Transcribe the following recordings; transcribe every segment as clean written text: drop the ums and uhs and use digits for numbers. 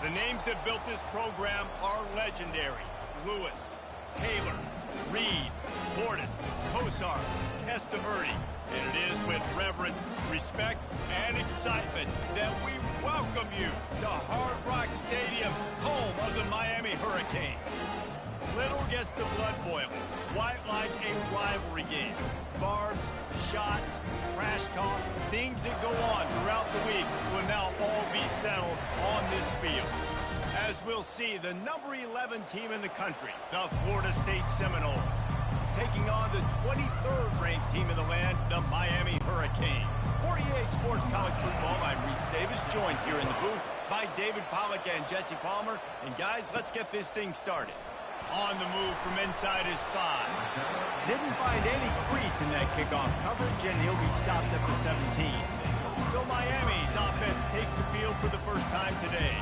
The names that built this program are legendary. Lewis, Taylor, Reed, Portis, Kosar, Testaverde. And it is with reverence, respect, and excitement that we welcome you to Hard Rock Stadium, home of the Miami Hurricanes. Little gets the blood boiling, quite like a rivalry game. Barbs, shots, trash talk, things that go on throughout the week will now all be settled on this field. As we'll see, the number 11 team in the country, the Florida State Seminoles, taking on the 23rd ranked team in the land, the Miami Hurricanes. For EA Sports College Football, I'm Reese Davis, joined here in the booth by David Pollack and Jesse Palmer. And guys, let's get this thing started. On the move from inside his 5. Didn't find any crease in that kickoff coverage, and he'll be stopped at the 17. So Miami's offense takes the field for the first time today.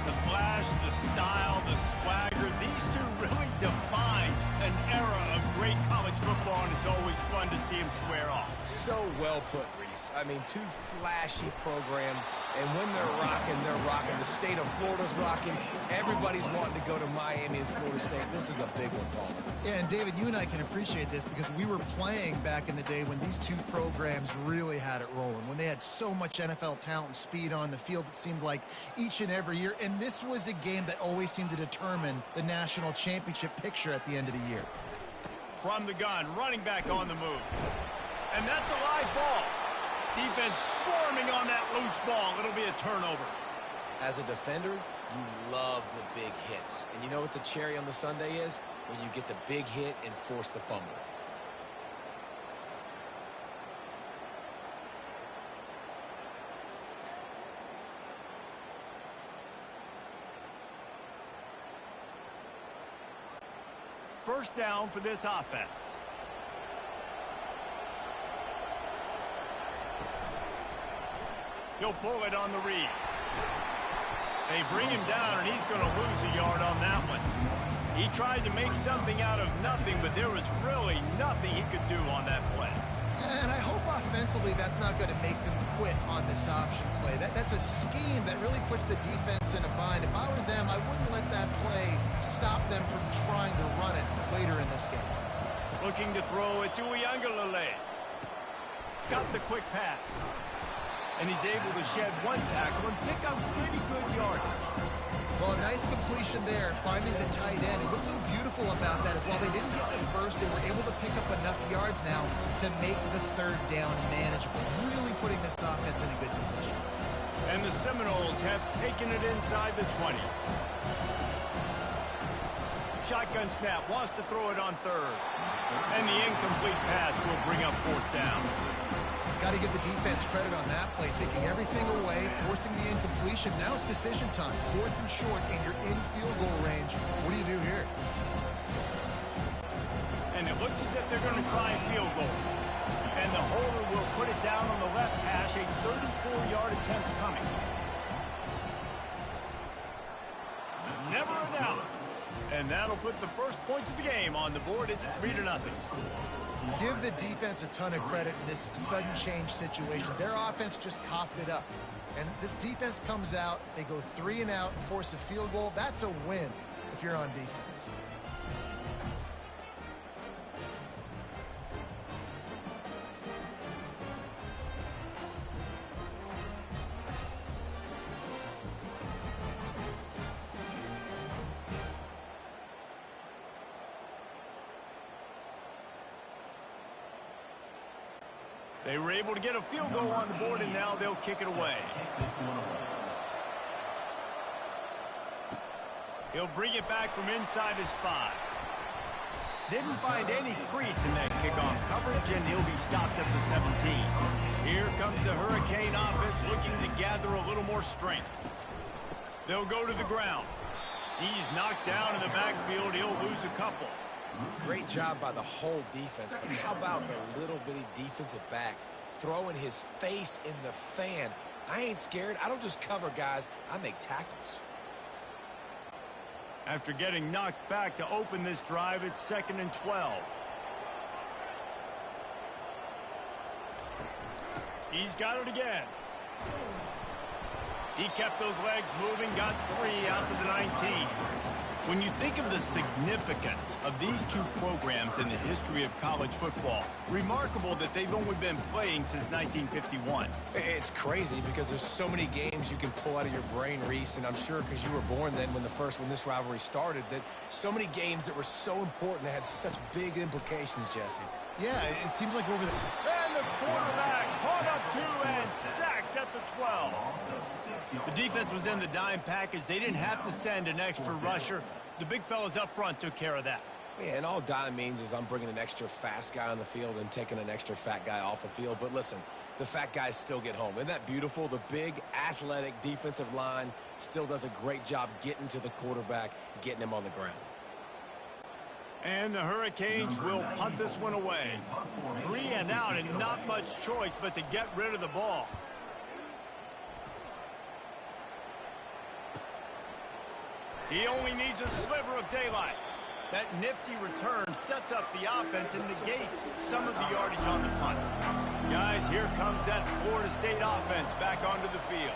The flash, the style, the swagger, these two really define an era of great college football, and it's always fun to see them square off. So well put, Reese. I mean, two flashy programs, and when they're rocking, they're rocking. The state of Florida's rocking. Everybody's wanting to go to Miami and Florida State. This is a big one, Paul. Yeah, and David, you and I can appreciate this because we were playing back in the day when these two programs really had it rolling, when they had so much NFL talent and speed on the field, it seemed like each and every year. And this was a game that always seemed to determine the national championship picture at the end of the year. From the gun, running back on the move. And that's a live ball. Defense swarming on that loose ball. It'll be a turnover. As a defender, you love the big hits. And you know what the cherry on the sundae is? When you get the big hit and force the fumble. First down for this offense. He'll pull it on the read. They bring him down, and he's going to lose a yard on that one. He tried to make something out of nothing, but there was really nothing he could do on that play. And I hope offensively that's not going to make them quit on this option play. That's a scheme that really puts the defense in a bind. If I were them, I wouldn't let that play stop them from trying to run it later in this game. Looking to throw it to Uiagalelei. Got the quick pass. And he's able to shed one tackle and pick up pretty good yardage. Well, a nice completion there, finding the tight end. And what's so beautiful about that is while they didn't get the first, they were able to pick up enough yards now to make the third down manageable, really putting this offense in a good position. And the Seminoles have taken it inside the 20. Shotgun snap, wants to throw it on third. And the incomplete pass will bring up fourth down. Got to give the defense credit on that play, taking everything away, forcing the incompletion. Now it's decision time. Fourth and short, and you're in field goal range. What do you do here? And it looks as if they're going to try a field goal. And the holder will put it down on the left hash, a 34-yard attempt coming. Never a doubt. And that'll put the first points of the game on the board. It's 3-0. Give the defense a ton of credit in this sudden change situation. Their offense just coughed it up. And this defense comes out, they go 3 and out and force a field goal. That's a win if you're on defense. They were able to get a field goal on the board, and now they'll kick it away. He'll bring it back from inside his 5. Didn't find any crease in that kickoff coverage, and he'll be stopped at the 17. Here comes the Hurricane offense looking to gather a little more strength. They'll go to the ground. He's knocked down in the backfield. He'll lose a couple. Great job by the whole defense, but how about the little bitty defensive back throwing his face in the fan? I ain't scared. I don't just cover guys. I make tackles. After getting knocked back to open this drive, it's 2nd and 12. He's got it again. He kept those legs moving, got 3 out to the 19. When you think of the significance of these two programs in the history of college football, remarkable that they've only been playing since 1951. It's crazy because there's so many games you can pull out of your brain, Reese, and I'm sure because you were born then when this rivalry started, that so many games that were so important that had such big implications, Jesse. Yeah, it seems like over the... And the quarterback caught up to and sacked at the 12. The defense was in the dime package. They didn't have to send an extra rusher. The big fellas up front took care of that. Yeah, and all dime means is I'm bringing an extra fast guy on the field and taking an extra fat guy off the field. But listen, the fat guys still get home. Isn't that beautiful? The big, athletic defensive line still does a great job getting to the quarterback, getting him on the ground. And the Hurricanes will punt this one away. 3 and out and not much choice but to get rid of the ball. He only needs a sliver of daylight. That nifty return sets up the offense and negates some of the yardage on the punt. Guys, here comes that Florida State offense back onto the field.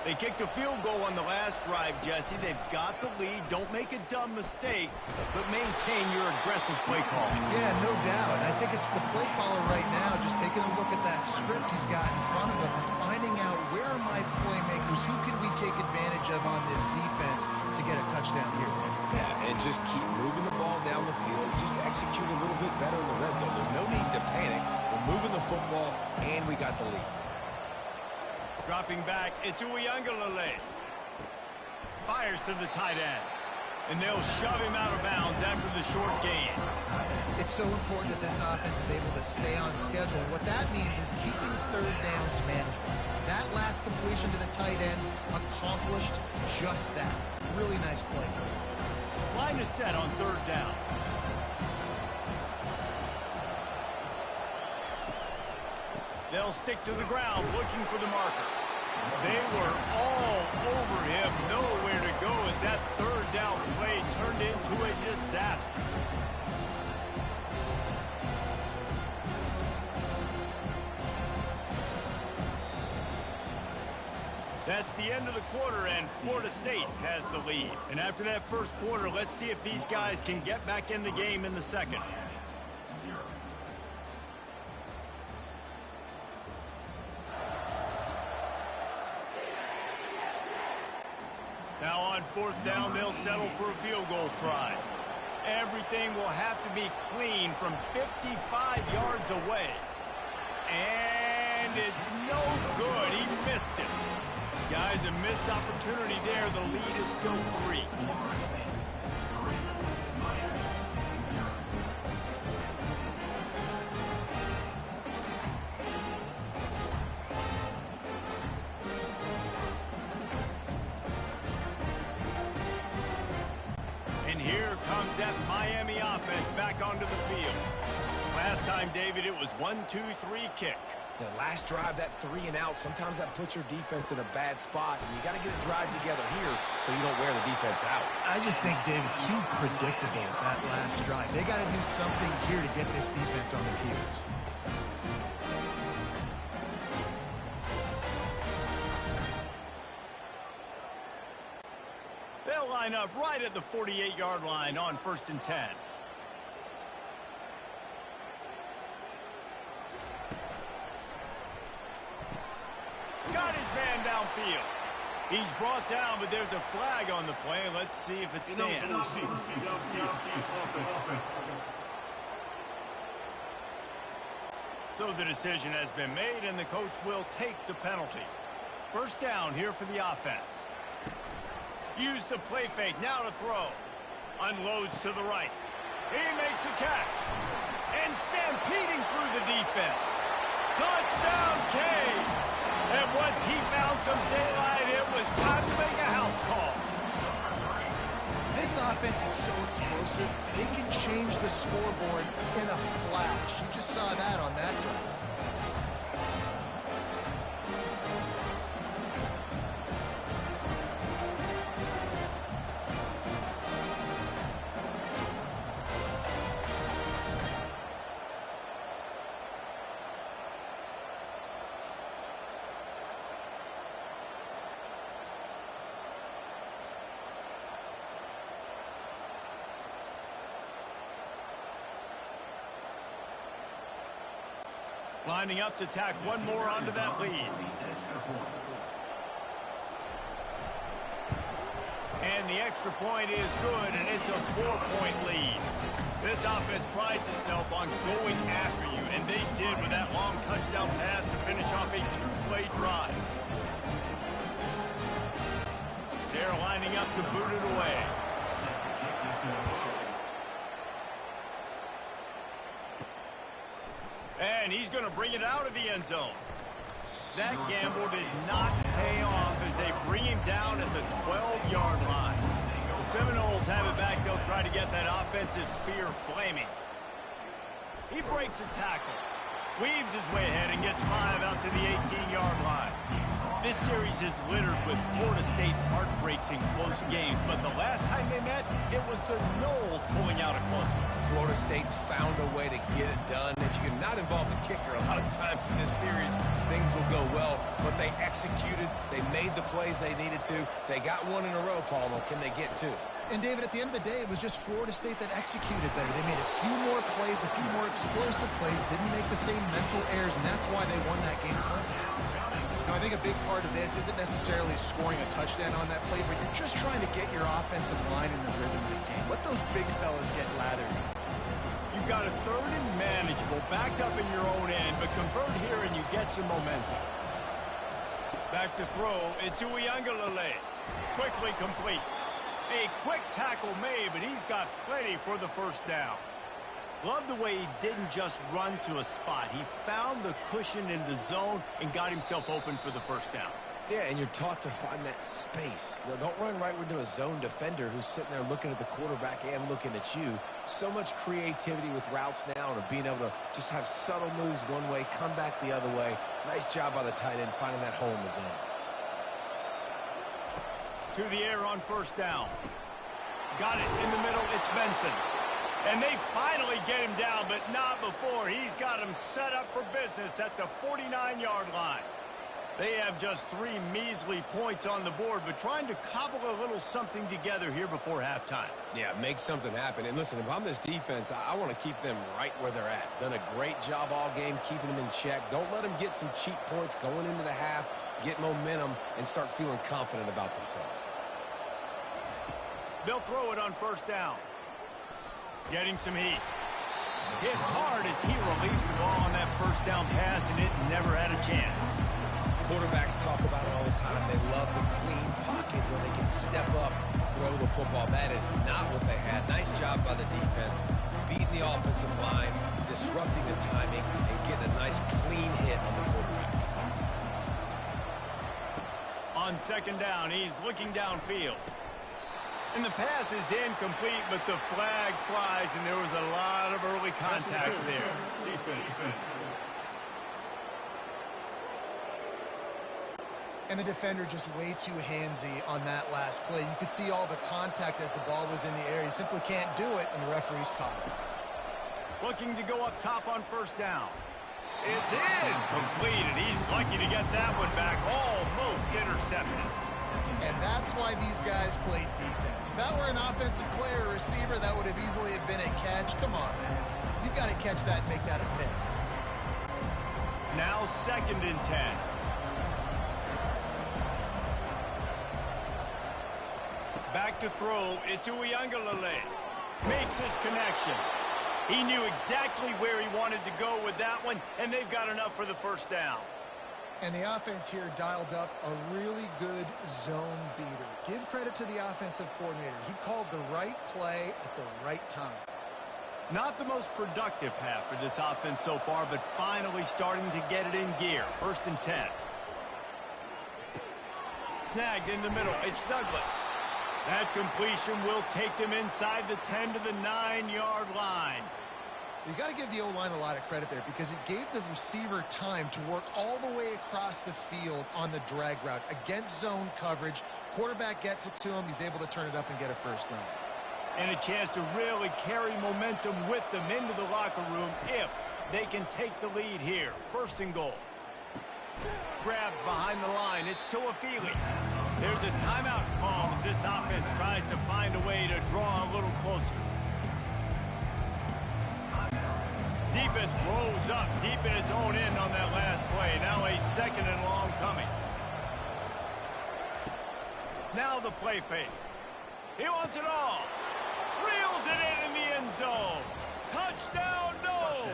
They kicked a field goal on the last drive, Jesse. They've got the lead. Don't make a dumb mistake, but maintain your aggressive play call. Yeah, no doubt. I think it's the play caller right now just taking a look at that script he's got in front of him and finding out where are my playmakers, who can we take advantage of on this defense to get a touchdown here. Yeah, and just keep moving the ball down the field. Just execute a little bit better in the red zone. There's no need to panic. We're moving the football, and we got the lead. Dropping back, it's Uiagalelei. Fires to the tight end. And they'll shove him out of bounds after the short gain. It's so important that this offense is able to stay on schedule. What that means is keeping third downs management. That last completion to the tight end accomplished just that. Really nice play. Line is set on third down. They'll stick to the ground looking for the marker. They were all over him, nowhere to go as that third down play turned into a disaster. That's the end of the quarter, and Florida State has the lead. And after that first quarter, let's see if these guys can get back in the game in the second. Now on fourth down, they'll settle for a field goal try. Everything will have to be clean from 55 yards away. And it's no good. He missed it. Guys, a missed opportunity there. The lead is still 3. And here comes that Miami offense back onto the field. Last time, David, it was 1-2-3 kick. The last drive, that 3 and out, sometimes that puts your defense in a bad spot, and you got to get a drive together here so you don't wear the defense out. I just think, David, too predictable that last drive. They got to do something here to get this defense on their heels. They'll line up right at the 48-yard line on 1st and 10. Got his man downfield. He's brought down, but there's a flag on the play. Let's see if it stands. So the decision has been made, and the coach will take the penalty. First down here for the offense. Use the play fake, now to throw. Unloads to the right. He makes a catch. And stampeding through the defense. Touchdown, Canes! And once he found some daylight, it was time to make a house call. This offense is so explosive, they can change the scoreboard in a flash. You just saw that on that drive. Lining up to tack one more onto that lead. And the extra point is good, and it's a 4-point lead. This offense prides itself on going after you, and they did with that long touchdown pass to finish off a 2-play drive. They're lining up to boot it away. And he's going to bring it out of the end zone. That gamble did not pay off as they bring him down at the 12-yard line. The Seminoles have it back. They'll try to get that offensive spear flaming. He breaks a tackle, weaves his way ahead, and gets 5 out to the 18-yard line. This series is littered with Florida State heartbreaks in close games, but the last time they met, it was the Noles pulling out a close one. Florida State found a way to get it done. If you can not involve the kicker, a lot of times in this series, things will go well, but they executed. They made the plays they needed to. They got one in a row, Paul. Can they get two? And, David, at the end of the day, it was just Florida State that executed better. They made a few more plays, a few more explosive plays, didn't make the same mental errors, and that's why they won that game close. I think a big part of this isn't necessarily scoring a touchdown on that play, but you're just trying to get your offensive line in the rhythm of the game. Let those big fellas get lathered. You've got a 3rd and manageable, backed up in your own end, but convert here and you get some momentum. Back to throw, it's Uiagalelei. Quickly complete. A quick tackle made, but he's got plenty for the first down. Love the way he didn't just run to a spot. He found the cushion in the zone and got himself open for the first down. Yeah, and you're taught to find that space. Now, don't run right into a zone defender who's sitting there looking at the quarterback and looking at you. So much creativity with routes now and of being able to just have subtle moves one way, come back the other way. Nice job by the tight end finding that hole in the zone. To the air on first down. Got it in the middle. It's Benson. And they finally get him down, but not before. He's got him set up for business at the 49-yard line. They have just 3 measly points on the board, but trying to cobble a little something together here before halftime. Yeah, make something happen. And listen, if I'm this defense, I want to keep them right where they're at. Done a great job all game keeping them in check. Don't let them get some cheap points going into the half, get momentum, and start feeling confident about themselves. They'll throw it on first down. Getting some heat. Hit hard as he released the ball on that first down pass, and it never had a chance. Quarterbacks talk about it all the time. They love the clean pocket where they can step up, throw the football. That is not what they had. Nice job by the defense, beating the offensive line, disrupting the timing, and getting a nice clean hit on the quarterback. On second down, he's looking downfield. And the pass is incomplete, but the flag flies, and there was a lot of early contact there. And the defender just way too handsy on that last play. You could see all the contact as the ball was in the air. You simply can't do it, and the referee's caught it. Looking to go up top on first down. It's incomplete, and he's lucky to get that one back, almost intercepted. And that's why these guys played defense. If that were an offensive player or receiver, that would have easily have been a catch. Come on, man. You got to catch that and make that a pick. Now 2nd and 10. Back to throw. It's Uiagalelei. Makes his connection. He knew exactly where he wanted to go with that one, and they've got enough for the first down. And the offense here dialed up a really good zone beater. Give credit to the offensive coordinator. He called the right play at the right time. Not the most productive half for this offense so far, but finally starting to get it in gear. 1st and 10. Snagged in the middle. It's Douglas. That completion will take them inside the 10 to the 9-yard line. You got to give the O-line a lot of credit there because it gave the receiver time to work all the way across the field on the drag route against zone coverage. Quarterback gets it to him. He's able to turn it up and get a first down. And a chance to really carry momentum with them into the locker room if they can take the lead here. 1st and goal. Grabbed behind the line. It's Toafili. There's a timeout call as this offense tries to find a way to draw a little closer. defense rose up deep in its own end on that last play. Now a second and long coming. Now the play fake. He wants it all. Reels it in the end zone. Touchdown, no!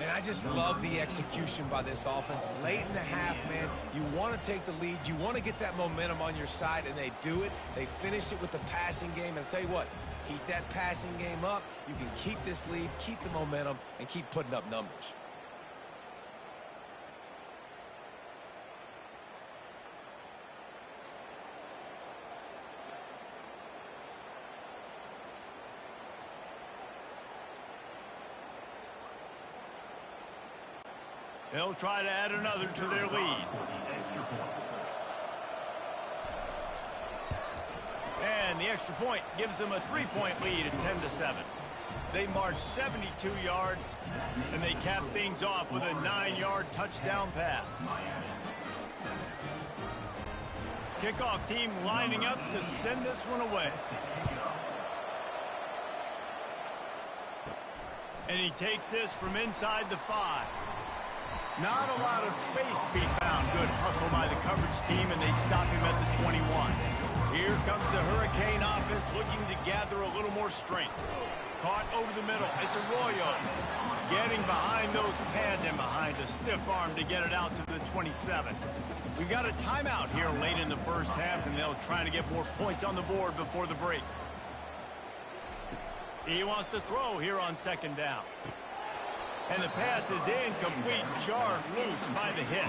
And I just love the execution by this offense. Late in the half, man, you want to take the lead. You want to get that momentum on your side, and they do it. They finish it with the passing game. And I'll tell you what, keep that passing game up. You can keep this lead, keep the momentum, and keep putting up numbers. They'll try to add another to their lead. And the extra point gives them a 3-point lead at 10-7. They march 72 yards, and they cap things off with a 9-yard touchdown pass. Kickoff team lining up to send this one away. And he takes this from inside the 5. Not a lot of space to be found. Good hustle by the coverage team, and they stop him at the 21. Here comes the Hurricane offense looking to gather a little more strength. Caught over the middle. It's Arroyo getting behind those pads and behind a stiff arm to get it out to the 27. We've got a timeout here late in the first half, and they'll try to get more points on the board before the break. He wants to throw here on second down. And the pass is incomplete, jarred loose by the hit.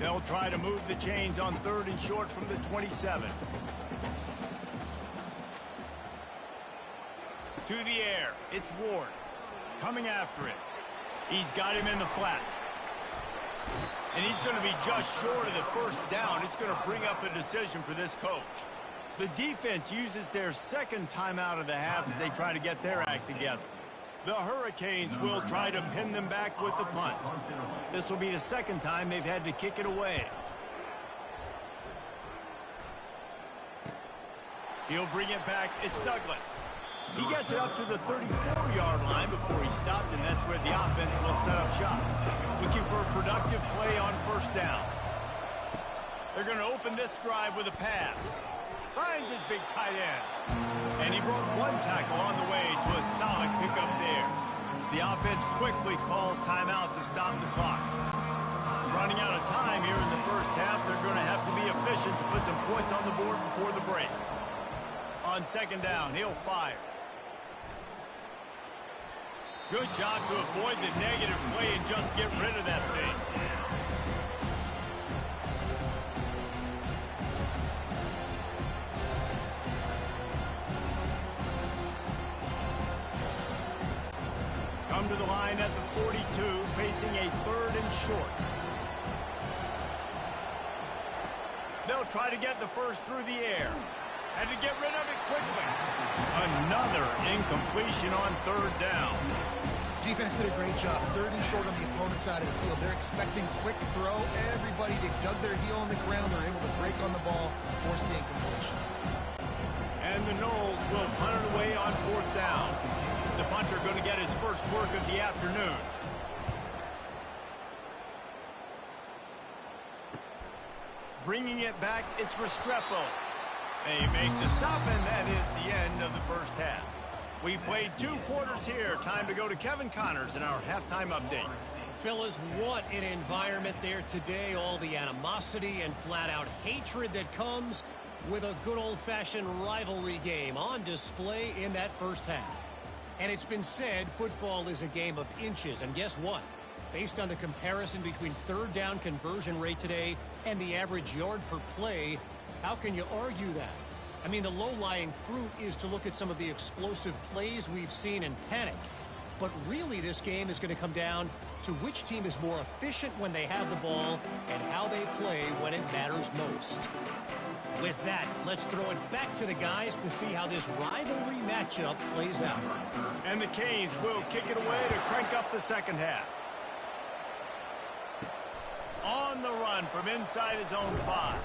They'll try to move the chains on 3rd and short from the 27. To the air, it's Ward coming after it. He's got him in the flat. And he's going to be just short of the first down. It's going to bring up a decision for this coach. The defense uses their second timeout of the half as they try to get their act together. The Hurricanes will try to pin them back with the punt. This will be the second time they've had to kick it away. He'll bring it back. It's Douglas. He gets it up to the 34-yard line before he stopped, and that's where the offense will set up shop. Looking for a productive play on first down. They're going to open this drive with a pass. Finds his big tight end. And he brought one tackle on the way to a solid pickup there. The offense quickly calls timeout to stop the clock. Running out of time here in the first half, they're going to have to be efficient to put some points on the board before the break. On second down, he'll fire. Good job to avoid the negative play and just get rid of that thing. Come to the line at the 42, facing a 3rd and short. They'll try to get the first through the air. And to get rid of it quickly. Another incompletion on 3rd down. Defense did a great job. 3rd and short on the opponent's side of the field. They're expecting quick throw. Everybody dug their heel on the ground. They're able to break on the ball, force the incompletion. And the Noles will punt it away on 4th down. The punter going to get his first work of the afternoon. Bringing it back, it's Restrepo. They make the stop, and that is the end of the first half. We've played 2 quarters here. Time to go to Kevin Connors in our halftime update. Fellas, what an environment there today. All the animosity and flat-out hatred that comes with a good old-fashioned rivalry game on display in that first half. And it's been said football is a game of inches. And guess what? Based on the comparison between 3rd down conversion rate today and the average yard per play, how can you argue that? I mean, the low-lying fruit is to look at some of the explosive plays we've seen in panic. But really, this game is going to come down to which team is more efficient when they have the ball and how they play when it matters most. With that, let's throw it back to the guys to see how this rivalry matchup plays out. And the Canes will kick it away to crank up the second half. on the run from inside his own 5.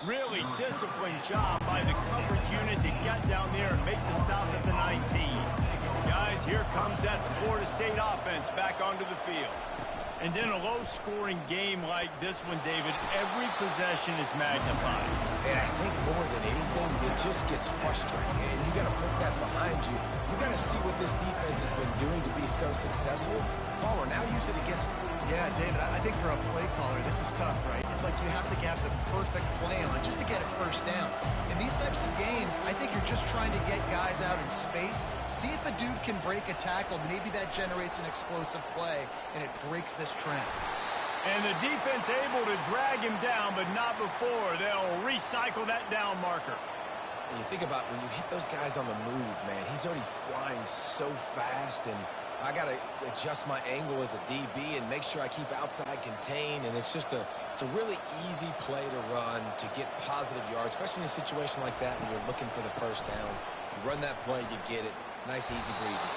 Really disciplined job by the coverage unit to get down there and make the stop at the 19. Guys, here comes that Florida State offense back onto the field. And in a low-scoring game like this one, David, every possession is magnified. And I think more than anything, it just gets frustrating. And you got to put that behind you. You got to see what this defense has been doing to be so successful. Palmer, now use it against them. Yeah, David, I think for a play caller, this is tough, right? It's like you have to have the perfect play on just to get a first down. In these types of games, I think you're just trying to get guys out in space, see if a dude can break a tackle. Maybe that generates an explosive play, and it breaks this trend. And the defense able to drag him down, but not before. They'll recycle that down marker. And you think about when you hit those guys on the move, man, he's already flying so fast, and I got to adjust my angle as a DB and make sure I keep outside contained, and it's a really easy play to run to get positive yards, especially in a situation like that when you're looking for the first down. You run that play, you get it. Nice, easy breezy.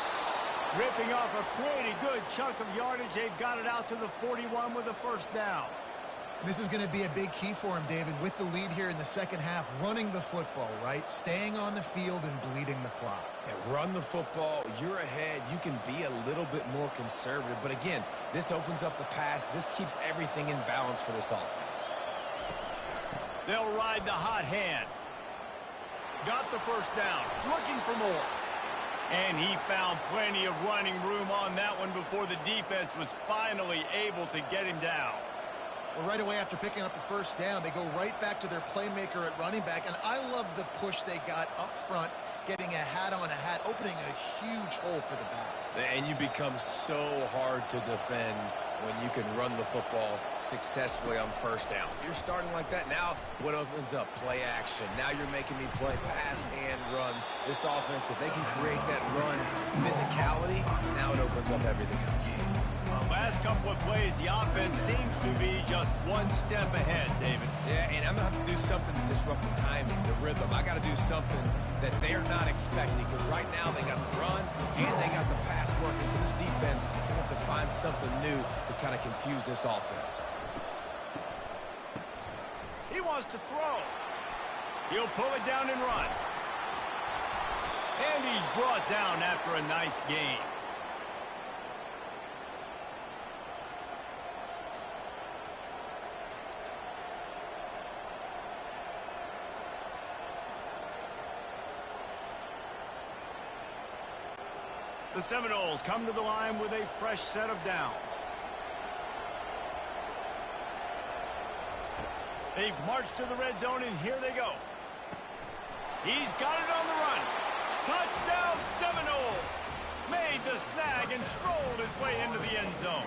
Ripping off a pretty good chunk of yardage. They've got it out to the 41 with a first down. This is going to be a big key for him, David, with the lead here in the second half, running the football, right? Staying on the field and bleeding the clock. Yeah, run the football. You're ahead. You can be a little bit more conservative. But again, this opens up the pass. This keeps everything in balance for this offense. They'll ride the hot hand. Got the first down. Looking for more. And he found plenty of running room on that one before the defense was finally able to get him down. Well, right away after picking up the first down, they go right back to their playmaker at running back. And I love the push they got up front, getting a hat on a hat, opening a huge hole for the back. And you become so hard to defend when you can run the football successfully on first down. You're starting like that. Now what opens up? Play action. Now you're making me play pass and run. This offense, if they can create that run physicality, now it opens up everything else. Last couple of plays, the offense seems to be just one step ahead, David. Yeah, and I'm going to have to do something to disrupt the timing, the rhythm. I got to do something that they're not expecting, because right now they got the run and they got the pass working. So this defense, they have to find something new to kind of confuse this offense. He wants to throw. He'll pull it down and run. And he's brought down after a nice gain. The Seminoles come to the line with a fresh set of downs. They've marched to the red zone, and here they go. He's got it on the run. Touchdown, Seminoles! Made the snag and strolled his way into the end zone.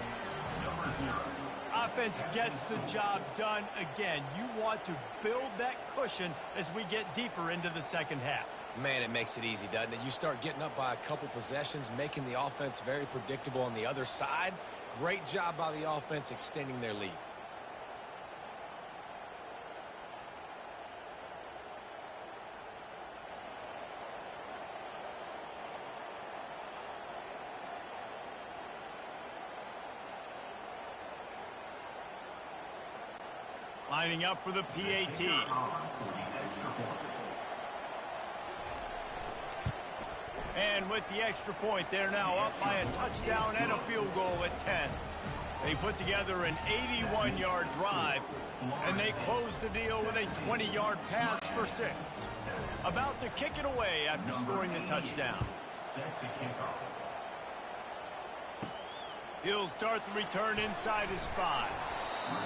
Offense gets the job done again. You want to build that cushion as we get deeper into the second half. Man, it makes it easy, doesn't it? You start getting up by a couple possessions, making the offense very predictable on the other side. Great job by the offense extending their lead. Lining up for the PAT. And with the extra point, they're now up by a touchdown and a field goal at 10. They put together an 81-yard drive, and they close the deal with a 20-yard pass for 6. About to kick it away after scoring the touchdown. He'll start the return inside his 5.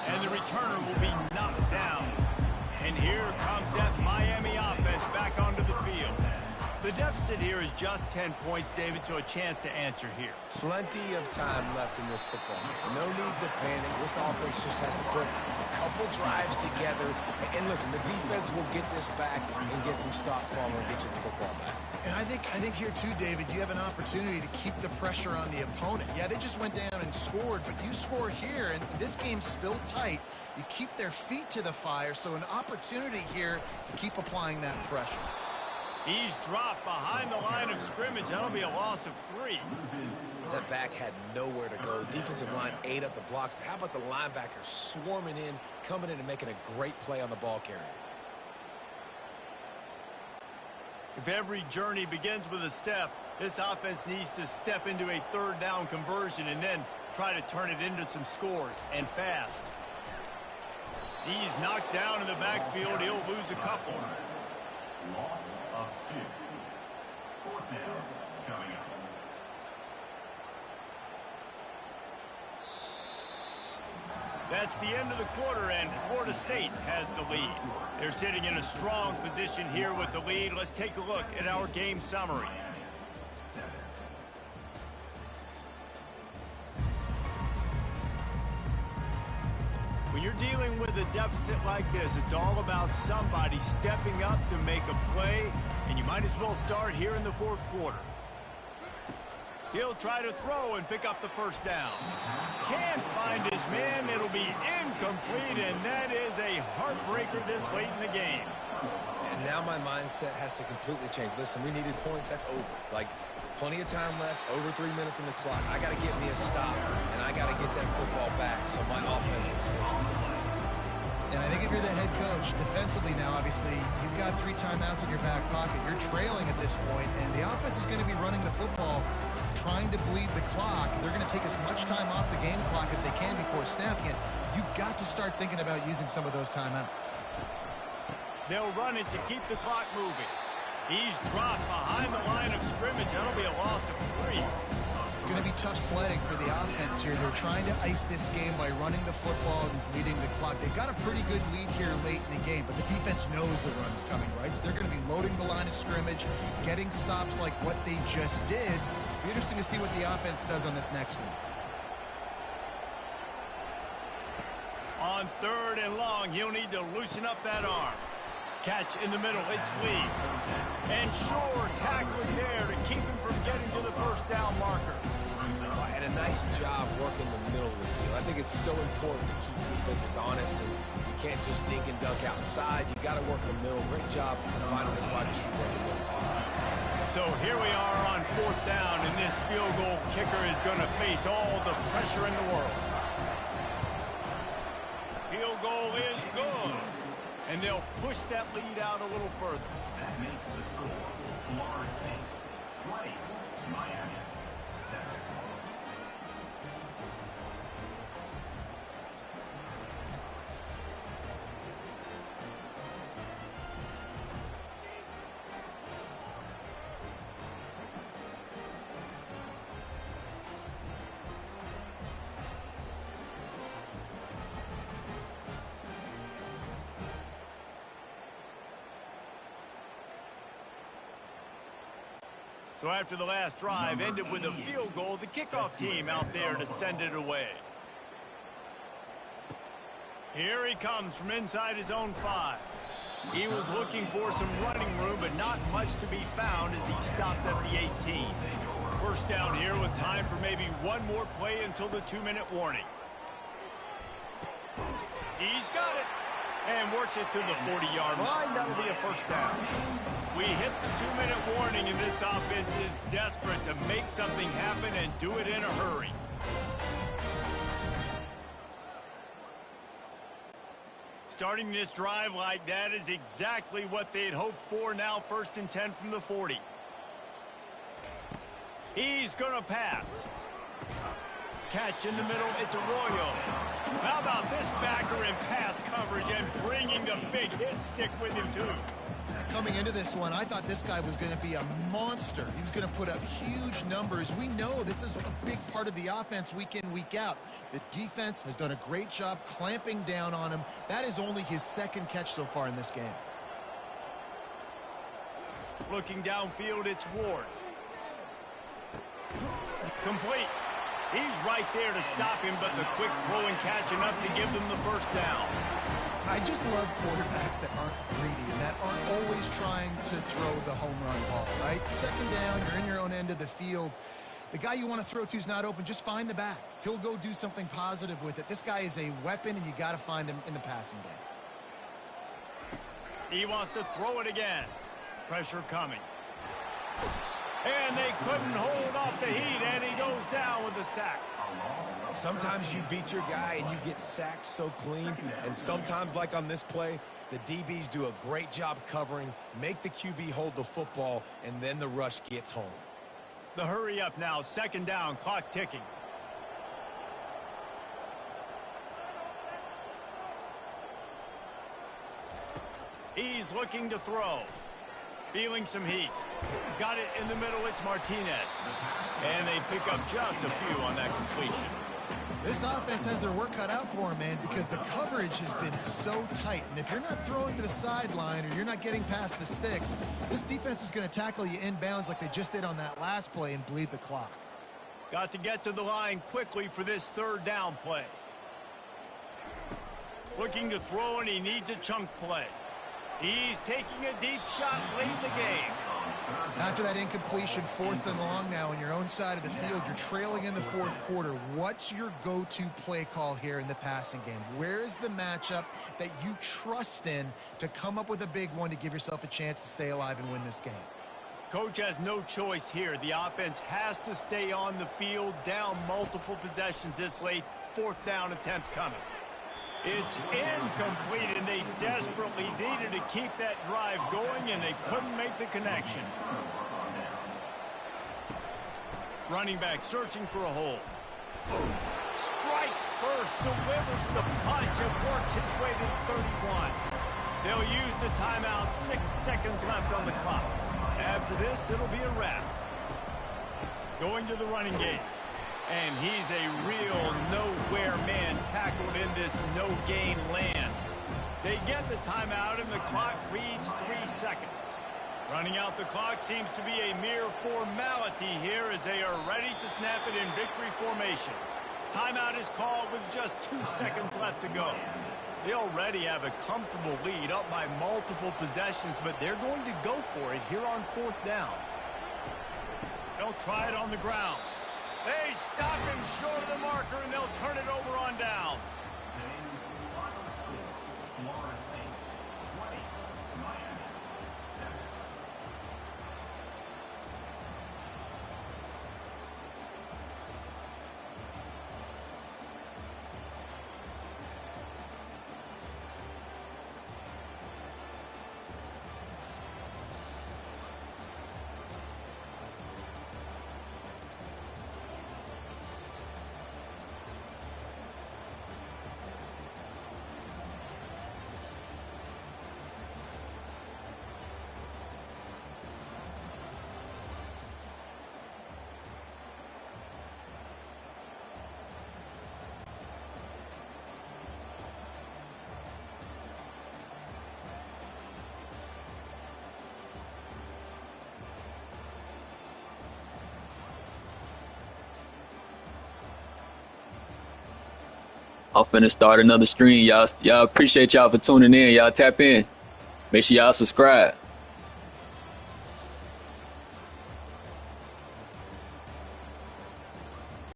And the returner will be knocked down. And here comes that Miami offense back onto the field. The deficit here is just 10 points, David, so a chance to answer here. Plenty of time left in this football game. No need to panic. This offense just has to put a couple drives together. And listen, the defense will get this back and get some stops forward and get you the football back. And I think here too, David, you have an opportunity to keep the pressure on the opponent. Yeah, they just went down and scored, but you score here, and this game's still tight. You keep their feet to the fire, so an opportunity here to keep applying that pressure. He's dropped behind the line of scrimmage. That'll be a loss of 3. That back had nowhere to go. Defensive line ate up the blocks. But how about the linebacker swarming in, coming in and making a great play on the ball carrier? If every journey begins with a step, this offense needs to step into a third down conversion and then try to turn it into some scores, and fast. He's knocked down in the backfield. He'll lose a couple. Loss of 2. 4th down coming up. That's the end of the quarter, and Florida State has the lead. They're sitting in a strong position here with the lead. Let's take a look at our game summary. When you're dealing with a deficit like this, it's all about somebody stepping up to make a play, and you might as well start here in the 4th quarter. He'll try to throw and pick up the first down. Can't find his man. It'll be incomplete, and that is a heartbreaker this late in the game. And now my mindset has to completely change. Listen, we needed points. That's over. Like, plenty of time left, over 3 minutes in the clock. I got to get me a stop, and I got to get that football back so my offense can score some points. And I think if you're the head coach, defensively now, obviously, you've got 3 timeouts in your back pocket. You're trailing at this point, and the offense is going to be running the football, trying to bleed the clock. They're going to take as much time off the game clock as they can before snapping it. You've got to start thinking about using some of those timeouts. They'll run it to keep the clock moving. He's dropped behind the line of scrimmage. That'll be a loss of 3. It's going to be tough sledding for the offense here. They're trying to ice this game by running the football and bleeding the clock. They've got a pretty good lead here late in the game, but the defense knows the run's coming, right? So they're going to be loading the line of scrimmage, getting stops like what they just did. It'll be interesting to see what the offense does on this next one. On 3rd and long, he'll need to loosen up that arm. Catch in the middle, it's Lee. And Shore tackling there to keep him from getting to the first down marker. And a nice job working the middle of the field. I think it's so important to keep defenses honest, and you can't just dink and dunk outside. You got to work the middle. Great job finding this wide receiver in the middle. So here we are on 4th down, and this field goal kicker is going to face all the pressure in the world. Field goal is good. And they'll push that lead out a little further. That makes the score Florida State 20, Miami 7. So after the last drive ended with a field goal, the kickoff team out there to send it away. Here he comes from inside his own 5. He was looking for some running room, but not much to be found as he stopped at the 18. First down here with time for maybe one more play until the 2-minute warning. He's got it. And works it to the 40-yard line. That'll be a first down. We hit the 2-minute warning, and this offense is desperate to make something happen and do it in a hurry. Starting this drive like that is exactly what they'd hoped for. Now 1st and 10 from the 40. He's going to pass. Catch in the middle, it's Arroyo. How about this backer in pass coverage and bringing the big hit stick with him too? Coming into this one, I thought this guy was going to be a monster. He was going to put up huge numbers. We know this is a big part of the offense week in, week out. The defense has done a great job clamping down on him. That is only his 2nd catch so far in this game. Looking downfield, it's Ward. Complete. He's right there to stop him, but the quick throw and catch enough to give them the first down. I just love quarterbacks that aren't greedy and that aren't always trying to throw the home run ball, right? 2nd down, you're in your own end of the field. The guy you want to throw to is not open. Just find the back. He'll go do something positive with it. This guy is a weapon, and you got to find him in the passing game. He wants to throw it again. Pressure coming. And they couldn't hold off the heat, and he goes down with the sack. Sometimes you beat your guy and you get sacked so clean, and sometimes, like on this play, the DBs do a great job covering, make the QB hold the football, and then the rush gets home. The hurry up now, second down, clock ticking. He's looking to throw. Feeling some heat. Got it in the middle, it's Martinez. And they pick up just a few on that completion. This offense has their work cut out for them, man, because the coverage has been so tight. And if you're not throwing to the sideline or you're not getting past the sticks, this defense is going to tackle you inbounds like they just did on that last play and bleed the clock. Got to get to the line quickly for this third down play. Looking to throw, and he needs a chunk play. He's taking a deep shot late in the game. After that incompletion, 4th and long now on your own side of the field, you're trailing in the 4th quarter. What's your go-to play call here in the passing game? Where is the matchup that you trust in to come up with a big one to give yourself a chance to stay alive and win this game? Coach has no choice here. The offense has to stay on the field, down multiple possessions this late. 4th down attempt coming. It's incomplete, and they desperately needed to keep that drive going, and they couldn't make the connection. Running back searching for a hole. Strikes first, delivers the punch, and works his way to the 31. They'll use the timeout, 6 seconds left on the clock. After this, it'll be a wrap. Going to the running game. And he's a real nowhere man tackled in this no-gain land. They get the timeout, and the clock reads 3 seconds. Running out the clock seems to be a mere formality here as they are ready to snap it in victory formation. Timeout is called with just 2 seconds left to go. They already have a comfortable lead up by multiple possessions, but they're going to go for it here on 4th down. They'll try it on the ground. They stop him short of the marker, and they'll turn it over on downs. I'm finna start another stream. Y'all appreciate y'all for tuning in. Y'all tap in. Make sure y'all subscribe.